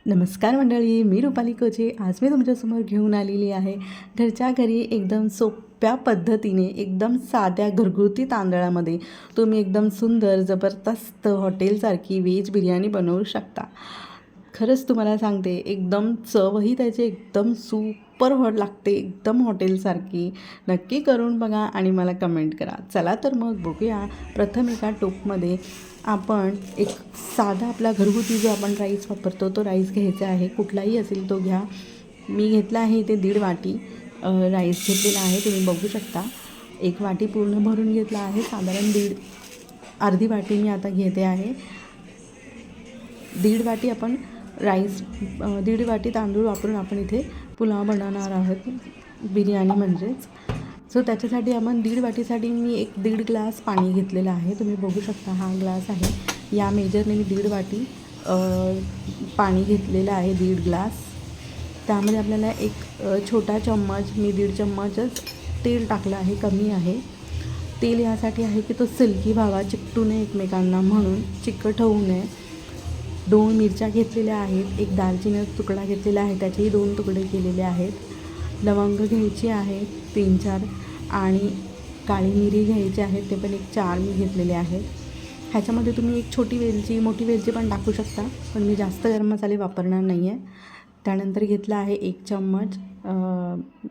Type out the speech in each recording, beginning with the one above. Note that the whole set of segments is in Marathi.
नमस्कार मंडळी, मी रुपाली कोचे. आज मी तुमच्यासमोर घेऊन आलेली आहे घरच्या घरी एकदम सोप्या पद्धतीने एकदम साध्या घरगुती तांदळामध्ये तुम्ही एकदम सुंदर जबरदस्त हॉटेलसारखी व्हेज बिर्याणी बनवू शकता. खरंच तुम्हाला सांगते, एकदम चवही त्याची एकदम सुपर लागते, एकदम हॉटेलसारखी. नक्की करून बघा आणि मला कमेंट करा. चला तर मग बघूया. प्रथम एका टोपमध्ये आपण एक साधा आपला घरगुती जो आपण राईस वापरतो तो राईस घ्यायचा आहे. कुठलाही असेल तो घ्या. मी घेतला आहे इथे 1.5 वाटी राईस घेतलेला आहे. तुम्ही बघू शकता. 1 वाटी पूर्ण भरून घेतला आहे. साधारण अर्धी वाटी मी आता घेते आहे. 1.5 वाटी आपण राईस 1.5 वाटी तांदूळ वापरून आपण इथे पुलाव बनवणार आहोत, बिर्याणी म्हणजेच. सो त्याच्यासाठी आपण 1.5 वाटीसाठी मी 1.5 ग्लास पाणी घेतलेलं आहे. तुम्ही बघू शकता हा ग्लास आहे. या मेजरने मी 1.5 वाटी पाणी घेतलेलं आहे, 1.5 ग्लास. त्यामध्ये आपल्याला एक छोटा चम्मच, मी 1.5 चम्मचच तेल टाकलं आहे, कमी आहे. तेल यासाठी आहे की तो सिल्की व्हावा, चिकटू नये एकमेकांना, म्हणून चिकट होऊ नये. 2 मिरच्या घेतलेल्या आहेत. एक दालचिनीचा तुकडा घेतलेला आहे, त्याचेही 2 तुकडे केलेले आहेत. लवंग घ्यायची आहे 3-4 आणि काळी मिरी घ्यायची आहेत, ते पण एक 4 मी घेतलेले आहेत. ह्याच्यामध्ये तुम्ही एक छोटी वेलची, मोठी वेलची पण टाकू शकता, पण मी जास्त गरम मसाले वापरणार नाही आहे. त्यानंतर घेतला आहे 1 चम्मच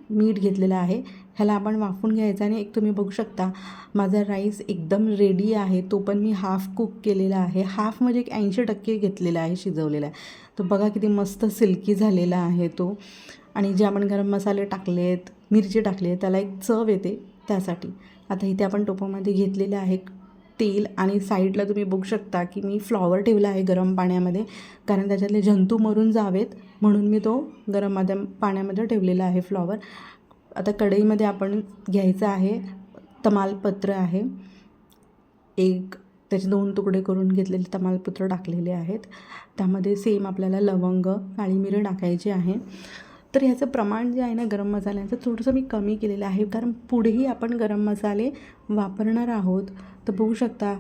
मीठ घेतलेलं आहे. ह्याला आपण वाफवून घ्यायचं आणि एक तुम्ही बघू शकता माझा राईस एकदम रेडी आहे. तो पण मी हाफ कुक केलेला आहे. हाफ म्हणजे एक 80% घेतलेला आहे, शिजवलेला आहे. तो बघा किती मस्त सिल्की झालेला आहे तो. आणि जे आपण गरम मसाले टाकलेत, मिरची टाकली, त्याला एक चव येते त्यासाठी. आता इथे आपण टोपामध्ये घेतलेले आहे तेल आणि साईडला तुम्ही बघू शकता की मी फ्लॉवर ठेवला आहे गरम पाण्यामध्ये, कारण त्याच्यातले जंतू मरून जावेत म्हणून मी तो गरम पाण्यामध्ये ठेवलेला आहे फ्लॉवर. आता कढईमध्ये आपण घ्यायचं आहे तमालपत्र आहे. त्याचे 2 तुकडे करून घेतलेले तमालपत्र टाकलेले आहेत. त्यामध्ये सेम आपल्याला लवंग, काळी मिरी टाकायची आहे. तर ह्याचं प्रमाण जे आहे ना गरम मसाल्यांचं, थोडंसं मी कमी केलेलं आहे, कारण पुढेही आपण गरम मसाले वापरणार आहोत. तर बघू शकता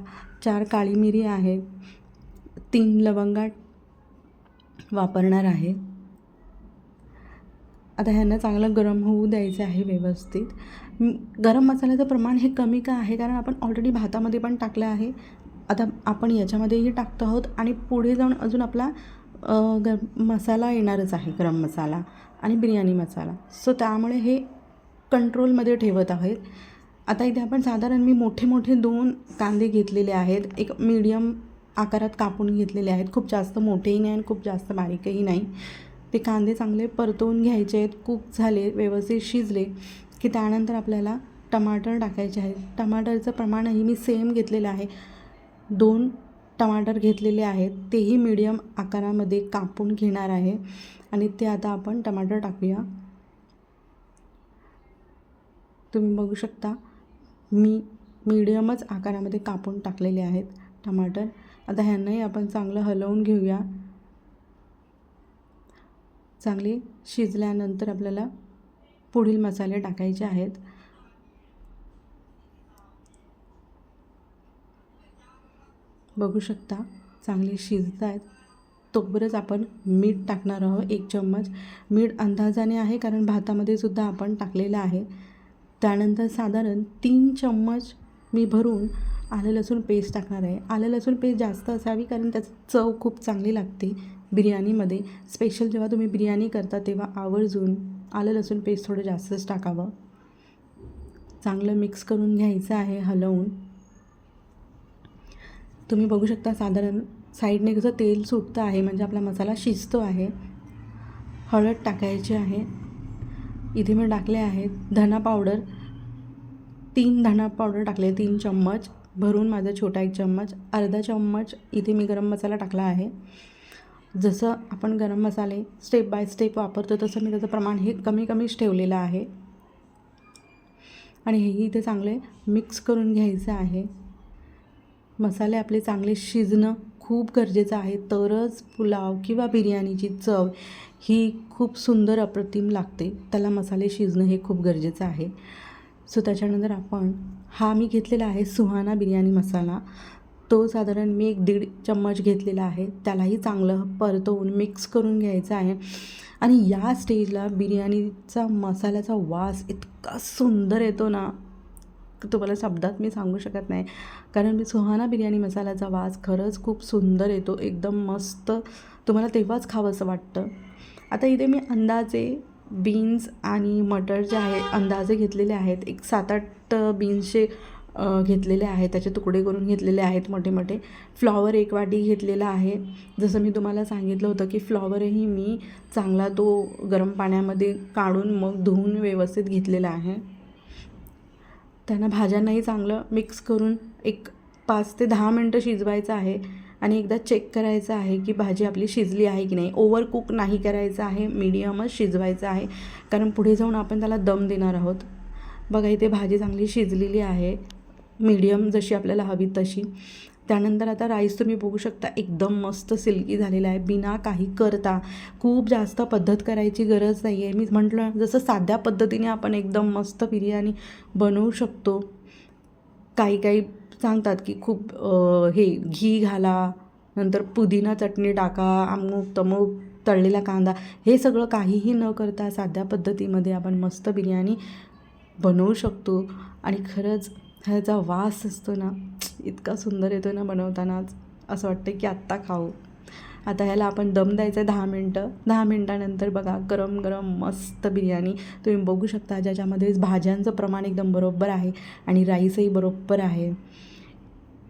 4 काळी मिरी आहे, 3 लवंगा वापरणार आहे. आता ह्यांना चांगलं गरम होऊ द्यायचं आहे व्यवस्थित. गरम मसाल्याचं प्रमाण हे कमी का आहे, कारण आपण ऑलरेडी भातामध्ये पण टाकलं आहे, आता आपण याच्यामध्येही टाकतो आहोत आणि पुढे जाऊन अजून आपला मसाला येणारच आहे, गरम मसाला आणि बिर्याणी मसाला. सो त्यामुळे हे कंट्रोलमध्ये ठेवत आहेत. आता इथे आपण साधारण मी मोठे 2 कांदे घेतलेले आहेत, एक मीडियम आकारात कापून घेतलेले आहेत. खूप जास्त मोठेही नाही आणि खूप जास्त बारीकही नाही. ते कांदे चांगले परतवून घ्यायचे आहेत. कुक झाले, व्यवस्थित शिजले की त्यानंतर आपल्याला टमाटर टाकायचे आहेत. टमाटरचं प्रमाणही मी सेम घेतलेलं आहे. 2 टमाटर घेतलेले आहेत, तेही मीडियम आकारामध्ये कापून घेणार आहे आणि ते आता आपण टमाटर टाकूया. तुम्ही बघू शकता मी मीडियमच आकारामध्ये कापून टाकलेले आहेत टमाटर. आता ह्यांनाही आपण चांगलं हलवून घेऊया. चांगले शिजल्यानंतर आपल्याला पुढील मसाले टाकायचे आहेत. बघू शकता चांगले शिजत आहेत. तोबरच आपण मीठ टाकणार आहोत 1 चम्मच. मीठ अंदाजाने आहे, कारण भातामध्ये सुद्धा आपण टाकलेलं आहे. त्यानंतर साधारण 3 चम्मच मी भरून आलं लसूण पेस्ट टाकणार आहे. आलं लसूण पेस्ट जास्त असावी, कारण त्याची चव खूप चांगली लागते बिर्याणीमध्ये. स्पेशल जेव्हा तुम्ही बिर्याणी करता तेव्हा आवर्जून आलं लसूण पेस्ट थोडं जास्तच टाकावं. चांगलं मिक्स करून घ्यायचं आहे हलवून. तुम्ही बघू शकता साधारण साईडने कसं तेल सुटतं आहे, म्हणजे आपला मसाला शिजतो आहे. हळद टाकायची आहे. इथे मी टाकले आहेत धना पावडर, 3 धना पावडर टाकले, 3 चम्मच भरून, माझा छोटा 1 चम्मच. अर्धा चम्मच इथे मी गरम मसाला टाकला आहे. जसं आपण गरम मसाले स्टेप बाय स्टेप वापरतो तसं मी त्याचं प्रमाण हे कमीच ठेवलेलं आहे. आणि हेही इथे चांगले मिक्स करून घ्यायचं आहे. मसाले आपले चांगले शिजणं खूप गरजेचं आहे, तरच पुलाव किंवा बिर्याणीची चव ही खूप सुंदर अप्रतिम लागते. त्याला मसाले शिजणं हे खूप गरजेचं आहे. सो त्याच्यानंतर आपण मी घेतलेला आहे सुहाना बिर्याणी मसाला. तो साधारण मी 1-1.5 चम्मच घेतलेला आहे. त्यालाही चांगलं परतवून मिक्स करून घ्यायचं आहे. आणि या स्टेजला बिर्याणीचा मसाल्याचा वास इतका सुंदर येतो ना, तुम्हाला शब्दात मी सांगू शकत नाही. कारण सुहाना बिर्याणी मसाल्याचा वास खरंच खूप सुंदर येतो, एकदम मस्त. तुम्हाला तेव्हाच खावंसं वाटतं. आता इथे मी अंदाजे बीन्स आणि मटर जे आहे अंदाजे घेतलेले आहेत. एक 7-8 बीन्सचे घेतलेले आहेत, त्याचे तुकडे करून घेतलेले आहेत मोठे मोठे. फ्लॉवर 1 वाटी घेतलेला आहे. जसं मी तुम्हाला सांगितलं होतं की फ्लॉवरही मी चांगला तो गरम पाण्यामध्ये काढून मग धुवून व्यवस्थित घेतलेला आहे. त्यांना भाज्यांनाही चांगलं मिक्स करून एक 5 ते 10 मिनटं शिजवायचं आहे. आणि एकदा चेक करायचं आहे की भाजी आपली शिजली आहे की नाही. ओव्हर कुक नाही करायचं आहे, मीडियमच शिजवायचं आहे, कारण पुढे जाऊन आपण त्याला दम देणार आहोत. बघा इथे भाजी चांगली शिजलेली आहे, मीडियम जशी आपल्याला हवी तशी. त्यानंतर आता राईस तुम्ही बघू शकता एकदम मस्त सिल्की झालेला आहे, बिना काही करता. खूप जास्त पद्धत करायची गरज नाही आहे. मी म्हटलं जसं साध्या पद्धतीने आपण एकदम मस्त बिर्याणी बनवू शकतो. काही सांगतात की खूप हे घी घाला, नंतर पुदिना चटणी टाका, अमुक तमुक, तळलेला कांदा, हे सगळं काहीही न करता साध्या पद्धतीमध्ये आपण मस्त बिर्याणी बनवू शकतो. आणि खरंच ह्याचा वास असतो ना, इतका सुंदर येतो ना बनवतानाच, असं वाटतं की आत्ता खाऊ. आता ह्याला आपण दम द्यायचा आहे 10 मिनटं. 10 मिनटानंतर बघा गरम गरम मस्त बिर्याणी तुम्ही बघू शकता, ज्याच्यामध्ये भाज्यांचं प्रमाण एकदम बरोबर आहे आणि राईसही बरोबर आहे.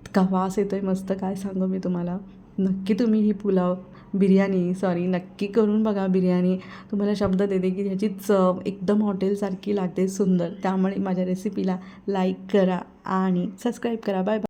इतका वास येतो आहे मस्त, काय सांगू मी तुम्हाला. नक्की तुम्ही ही नक्की करून बघा बिर्याणी. तुम्हाला शब्द देते की ह्याची चव एकदम हॉटेलसारखी लागते, सुंदर. त्यामुळे माझ्या रेसिपीला लाईक करा आणि सबस्क्राईब करा. Bye bye.